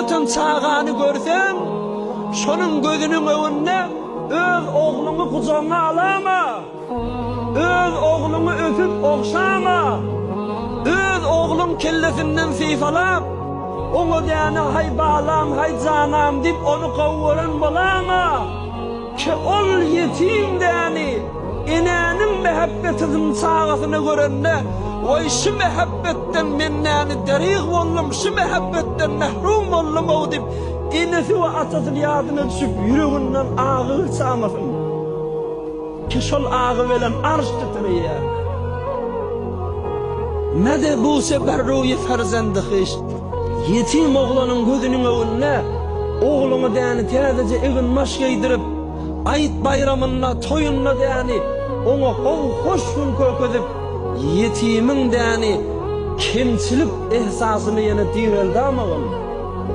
öten çağanı görsen, şonun gözünün önüne öz oğlunu kucağına alama. Öz oğlunu öpüp okşama. Öz oğlun kellesinden sifalap, onu diyene hay bağlam, hay canam deyip onu kovuran bulama. Ki ol yetim diyeni, İnenin mehabbetinin çağasını görende, vay şu mehabbetten menneni derik oldum, şu mehabbetten mehrum oldum o deyip, inesi ve atasının yadına düşüp yüreğinden ağır çağmasın. Ki şol ağı veren arş titriye. Mede bu sefer ruhi ferzendi hiç. Yetim oğlanın gözünün önüne, oğlunu diyeni tezece evin maş giydirip, ayet bayramına, toyununa diyeni, ona hoş gün köküdüp, yetimin diyeni, kemçilik ihsasını yine direldi amağım.